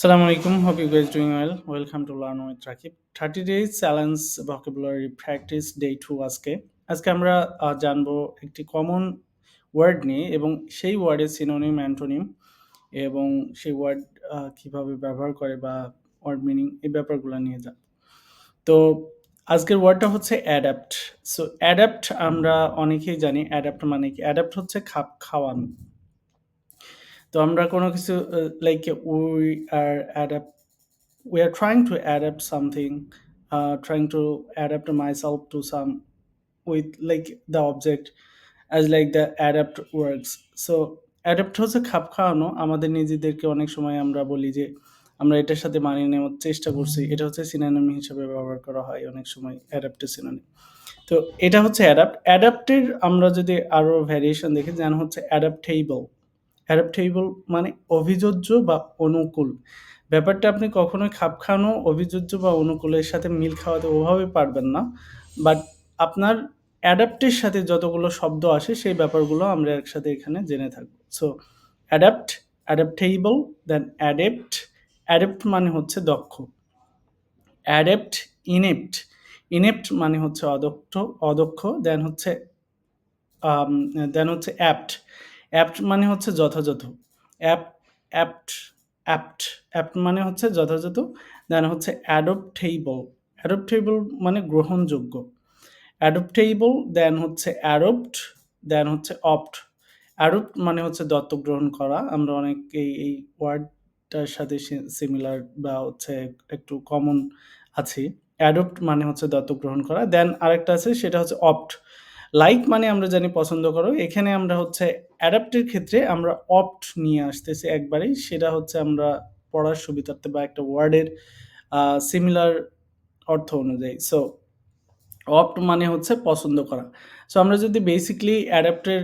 Assalamu alaikum. Hope you guys doing well. Welcome to Learn with Rakib. 30 days challenge vocabulary practice day 2 আজকে আমরা জানবো একটি common word নিয়ে এবং সেই ওয়ার্ডের সিনোনিম অ্যান্টোনিম এবং সেই ওয়ার্ড কিভাবে ব্যবহার করে বা ওয়ার্ড মিনিং এই ব্যাপারগুলো নিয়ে যাব। তো আজকের ওয়ার্ডটা হচ্ছে অ্যাডাপ্ট। সো অ্যাডাপ্ট আমরা অনেকেই জানি অ্যাডাপ্ট মানে কি। অ্যাডাপ্ট হচ্ছে খাপ খাওয়ানো। তো আমরা কোনো কিছু like we are trying to adapt something, trying to adapt myself to some with like the object as like the adapt works. So adapt হচ্ছে খাপ খাওয়ানো। আমাদের নিজেদেরকে অনেক সময় আমরা বলি যে আমরা এটার সাথে মানিয়ে নেওয়ার চেষ্টা করছি। এটা হচ্ছে সিনোনিম হিসেবে ব্যবহার করা হয় অনেক সময় অ্যাডাপ্টের সিনোনিম। তো এটা হচ্ছে অ্যাডাপ্ট। অ্যাডাপ্টের আমরা যদি আরো ভ্যারিয়েশন দেখি যেন হচ্ছে অ্যাডাপ্টেবল। অ্যাডাপ্টেবল মানে অভিযোজ্য বা অনুকূল। ব্যাপারটা আপনি কখনোই খাপ খাওয়ানো, অভিযোজ্য বা অনুকূলের সাথে মিল খাওয়াতে ওভাবে পারবেন না। বাট আপনার অ্যাডাপ্টের সাথে যতগুলো শব্দ আসে সেই ব্যাপারগুলো আমরা একসাথে এখানে জেনে থাকবো। সো অ্যাডাপ্ট, অ্যাডাপ্টেবল, দেন অ্যাডেপ্ট। অ্যাডেপ্ট মানে হচ্ছে দক্ষ। অ্যাডেপ্ট, ইনেপ্ট। ইনেপ্ট মানে হচ্ছে অদক্ষ। দেন হচ্ছে অ্যাপ্ট। অ্যাপ্ট মানে হচ্ছে যথাযথ। অ্যাপ্ট অ্যাপ্ট অ্যাপ্ট মানে হচ্ছে যথাযথ। দেন হচ্ছে অ্যাডপ্টেবল। অ্যাডপ্টেবল মানে গ্রহণযোগ্য। অ্যাডপ্টেবল, দেন হচ্ছে অ্যাডপ্ট, দেন হচ্ছে অপ্ট। অ্যাডপ্ট মানে হচ্ছে দত্তক গ্রহণ করা। আমরা অনেক এই ওয়ার্ডটার সাথে সিমিলার বা হচ্ছে একটু কমন আছি। অ্যাডপ্ট মানে হচ্ছে দত্তক গ্রহণ করা। দেন আরেকটা আছে সেটা হচ্ছে অপ্ট। লাইক মানে আমরা জানি পছন্দ করো। এখানে আমরা হচ্ছে অ্যাডাপ্টের ক্ষেত্রে আমরা অপ্ট নিয়ে আসতেছি একবারেই। সেটা হচ্ছে আমরা পড়ার সুবিধার্থে বা একটা ওয়ার্ডের সিমিলার অর্থ অনুযায়ী। সো অপ্ট মানে হচ্ছে পছন্দ করা। সো আমরা যদি বেসিক্যালি অ্যাডাপ্টের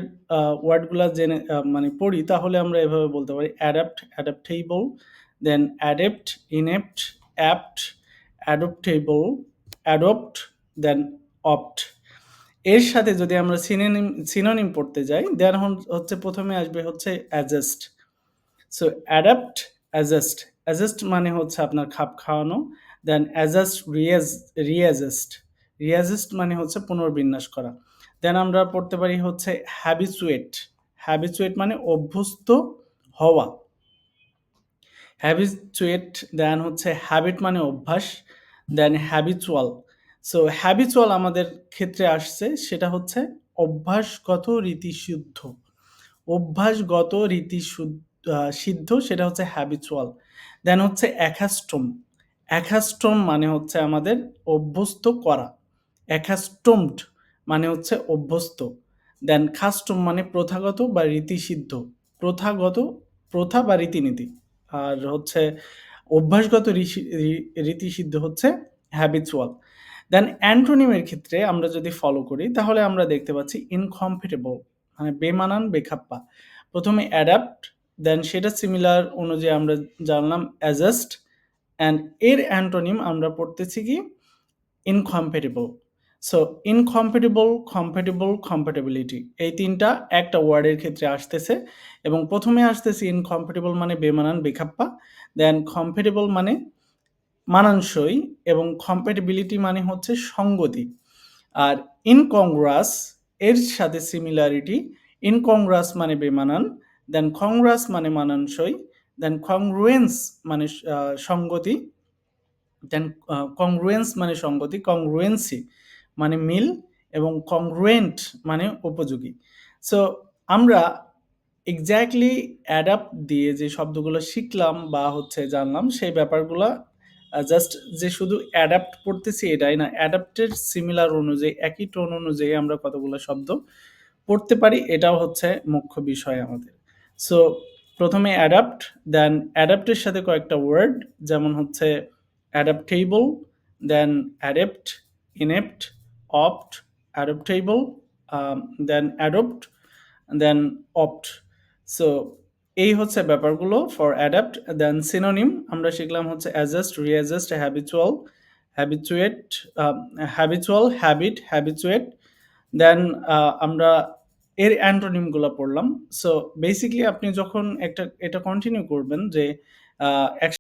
ওয়ার্ডগুলা জেনে মানে পড়ি তাহলে আমরা এভাবে বলতে পারি অ্যাডাপ্ট, অ্যাডাপ্টেবল, দেন অ্যাডেপ্ট, ইনেপ্ট, অ্যাপ্ট, অ্যাডপ্টেবল, অ্যাডপ্ট, দেন অপ্ট। এর সাথে যদি আমরা সিনোনিম পড়তে যাই দেন হচ্ছে প্রথমে আসবে হচ্ছে adjust. So adapt, adjust. Adjust মানে হচ্ছে আপনার খাপ খাওয়ানো। দেন অ্যাডজাস্ট, রিঅ্যাডজাস্ট। রিঅ্যাডজাস্ট মানে হচ্ছে পুনর্বিন্যাস করা। দেন আমরা পড়তে পারি হচ্ছে হ্যাবিচুয়েট। হ্যাবিচুয়েট মানে অভ্যস্ত হওয়া। হ্যাবিচুয়েট, দেন হচ্ছে হ্যাবিট মানে অভ্যাস, দেন হ্যাবিচুয়াল। সো হ্যাবিচুয়াল আমাদের ক্ষেত্রে আসছে সেটা হচ্ছে অভ্যাসগত রীতিসিদ্ধ। অভ্যাসগত সিদ্ধ সেটা হচ্ছে হ্যাবিচুয়াল। দেন হচ্ছে অ্যাকাস্টম। অ্যাকাস্টম মানে হচ্ছে আমাদের অভ্যস্ত করা। অ্যাকাস্টমড মানে হচ্ছে অভ্যস্ত। দেন কাস্টম মানে প্রথাগত বা রীতিসিদ্ধ। প্রথাগত, প্রথা বা রীতিনীতি। আর হচ্ছে অভ্যাসগত রীতিসিদ্ধ হচ্ছে হ্যাবিচুয়াল। দেন অ্যান্টোনিমের ক্ষেত্রে আমরা যদি ফলো করি তাহলে আমরা দেখতে পাচ্ছি ইনকম্প্যাটেবল মানে বেমানান, বেখাপ্পা। প্রথমে অ্যাডাপ্ট, দেন সেটা সিমিলার অনুযায়ী আমরা জানলাম অ্যাডজাস্ট, অ্যান্ড এর অ্যান্টোনিম আমরা পড়তেছি কি ইনকম্প্যাটেবল। সো ইনকম্প্যাটেবল, কম্প্যাটেবল, কম্প্যাটেবিলিটি এই তিনটা একটা ওয়ার্ডের ক্ষেত্রে আসতেছে এবং প্রথমে আসতেছে ইনকম্প্যাটেবল মানে বেমানান, বেখাপ্পা। দেন কম্প্যাটেবল মানে মানানসই এবং কম্প্যাটিবিলিটি মানে হচ্ছে সঙ্গতি। আর ইনকংগ্রাস এর সাথে সিমিলারিটি। ইনকংগ্রাস মানে বেমানান, দেন কংগ্রাস মানে মানানসই, দেন কংগ্রুয়েন্স মানে সঙ্গতি, দেন কংগ্রুয়েন্স মানে সঙ্গতি, কংগ্রুয়েন্সি মানে মিল এবং কংগ্রুয়েন্ট মানে উপযোগী। সো আমরা এক্স্যাক্টলি অ্যাডাপ্ট দিয়ে যে শব্দগুলো শিখলাম বা হচ্ছে জানলাম সেই ব্যাপারগুলা জাস্ট যে শুধু অ্যাডাপ্ট পড়তেছি এটাই না, অ্যাডাপ্টের সিমিলার অনুযায়ী একই টোন অনুযায়ী আমরা কতগুলো শব্দ পড়তে পারি এটাও হচ্ছে মুখ্য বিষয় আমাদের। সো প্রথমে অ্যাডাপ্ট, দেন অ্যাডাপ্টের সাথে কয়েকটা ওয়ার্ড যেমন হচ্ছে অ্যাডাপ্টেবল, দেন অ্যাডেপ্ট, ইনেপ্ট, অপ্ট, অ্যাডাপ্টেবল, দেন অ্যাডপ্ট, দেন অপ্ট। সো এই হচ্ছে ব্যাপারগুলো ফর অ্যাডাপ্ট। দেন সিনোনিম আমরা শিখলাম হচ্ছে adjust, readjust, habitual, habituate, habitual, habit, habituate. Then আমরা এর অ্যান্টোনিমগুলো পড়লাম। সো বেসিক্যালি আপনি যখন এটা কন্টিনিউ করবেন যে